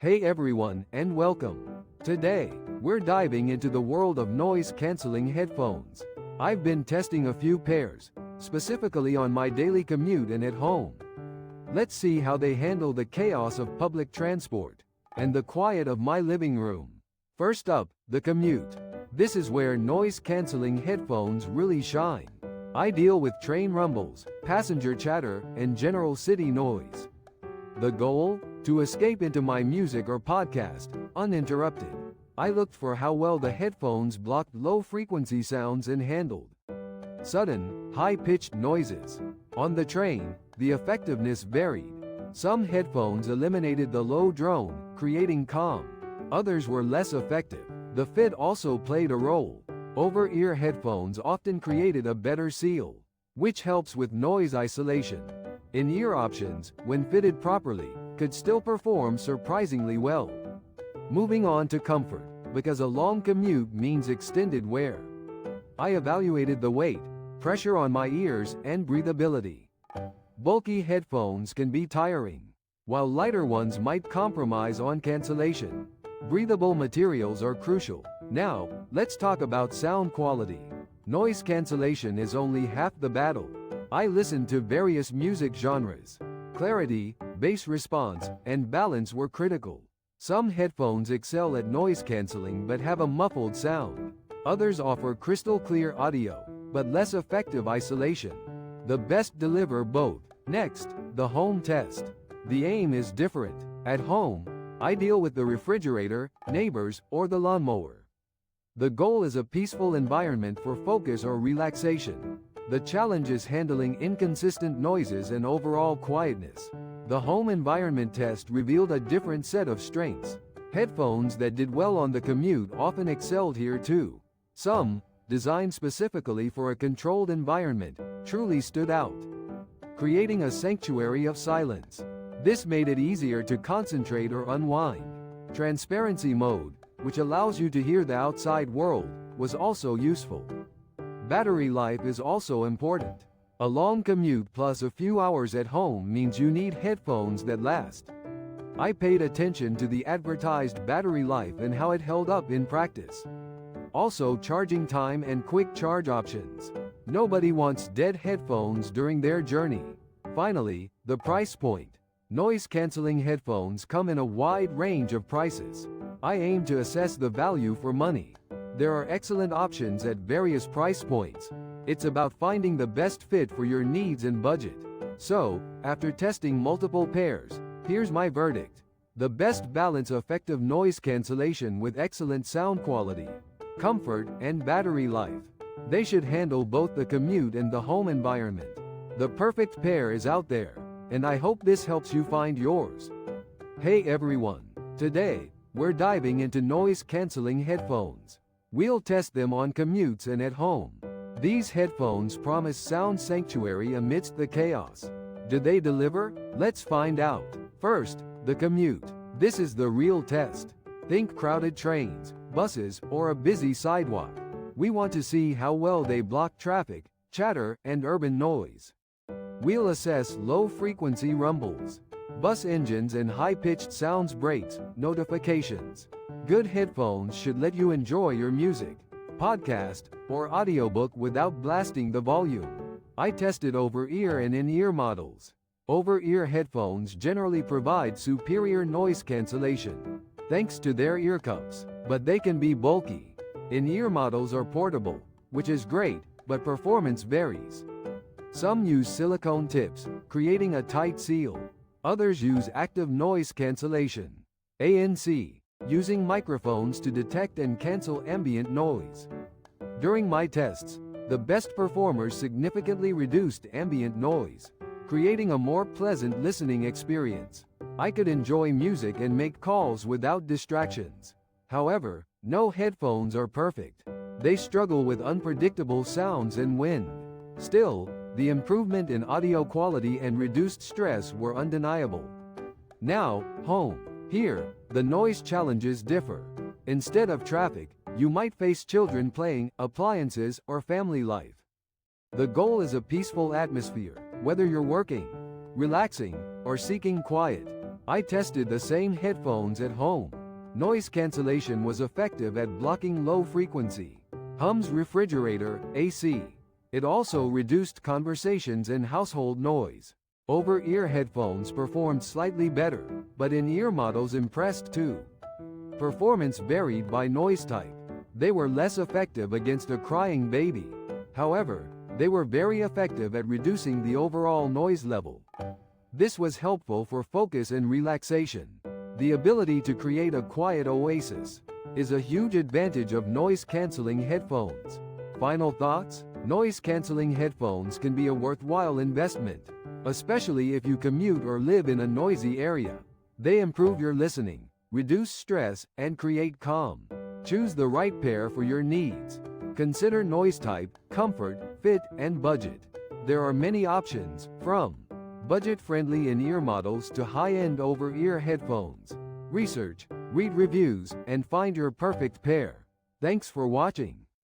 Hey everyone, and welcome. Today, we're diving into the world of noise-canceling headphones. I've been testing a few pairs, specifically on my daily commute and at home. Let's see how they handle the chaos of public transport and the quiet of my living room. First up, the Commute. This is where noise-canceling headphones really shine. Ideal with train rumbles, passenger chatter, and general city noise. The goal? To escape into my music or podcast, uninterrupted. I looked for how well the headphones blocked low-frequency sounds and handled sudden, high-pitched noises. On the train, the effectiveness varied. Some headphones eliminated the low drone, creating calm. Others were less effective. The fit also played a role. Over-ear headphones often created a better seal, which helps with noise isolation. In-ear options, when fitted properly, could still perform surprisingly well. Moving on to comfort, because a long commute means extended wear. I evaluated the weight, pressure on my ears, and breathability. Bulky headphones can be tiring, while lighter ones might compromise on cancellation. Breathable materials are crucial. Now, let's talk about sound quality. Noise cancellation is only half the battle. I listened to various music genres. Clarity, bass response, and balance were critical. Some headphones excel at noise canceling but have a muffled sound. Others offer crystal clear audio, but less effective isolation. The best deliver both. Next, the home test. The aim is different. At home, ideal with the refrigerator, neighbors, or the lawnmower. The goal is a peaceful environment for focus or relaxation. The challenge is handling inconsistent noises and overall quietness. The home environment test revealed a different set of strengths. Headphones that did well on the commute often excelled here too. Some, designed specifically for a controlled environment, truly stood out, creating a sanctuary of silence. This made it easier to concentrate or unwind. Transparency mode, which allows you to hear the outside world, was also useful. Battery life is also important. A long commute plus a few hours at home means you need headphones that last. I paid attention to the advertised battery life and how it held up in practice. Also, charging time and quick charge options. Nobody wants dead headphones during their journey. Finally, the price point. Noise-canceling headphones come in a wide range of prices. I aim to assess the value for money. There are excellent options at various price points. It's about finding the best fit for your needs and budget. So, after testing multiple pairs, here's my verdict. The best balance effective noise cancellation with excellent sound quality, comfort, and battery life. They should handle both the commute and the home environment. The perfect pair is out there, and I hope this helps you find yours. Hey everyone, today, we're diving into noise-canceling headphones. We'll test them on commutes and at home. These headphones promise sound sanctuary amidst the chaos. Do they deliver? Let's find out. First, the commute. This is the real test. Think crowded trains, buses, or a busy sidewalk. We want to see how well they block traffic, chatter, and urban noise. We'll assess low-frequency rumbles, bus engines, and high-pitched sounds, brakes, notifications. Good headphones should let you enjoy your music, podcast, or audiobook without blasting the volume. I tested over-ear and in-ear models. Over-ear headphones generally provide superior noise cancellation, thanks to their ear cups, but they can be bulky. In-ear models are portable, which is great, but performance varies. Some use silicone tips, creating a tight seal. Others use active noise cancellation, ANC, using microphones to detect and cancel ambient noise. During my tests, the best performers significantly reduced ambient noise, creating a more pleasant listening experience. I could enjoy music and make calls without distractions. However, no headphones are perfect. They struggle with unpredictable sounds and wind. Still, the improvement in audio quality and reduced stress were undeniable. Now, home. Here, the noise challenges differ. Instead of traffic, you might face children playing, appliances, or family life. The goal is a peaceful atmosphere, whether you're working, relaxing, or seeking quiet. I tested the same headphones at home. Noise cancellation was effective at blocking low frequency hums, refrigerator, AC. It also reduced conversations and household noise. Over-ear headphones performed slightly better, but in-ear models impressed too. Performance varied by noise type. They were less effective against a crying baby. However, they were very effective at reducing the overall noise level. This was helpful for focus and relaxation. The ability to create a quiet oasis is a huge advantage of noise-canceling headphones. Final thoughts? Noise-canceling headphones can be a worthwhile investment, especially if you commute or live in a noisy area. They improve your listening, reduce stress, and create calm. Choose the right pair for your needs. Consider noise type, comfort, fit, and budget. There are many options, from budget-friendly in-ear models to high-end over-ear headphones. Research, read reviews, and find your perfect pair. Thanks for watching.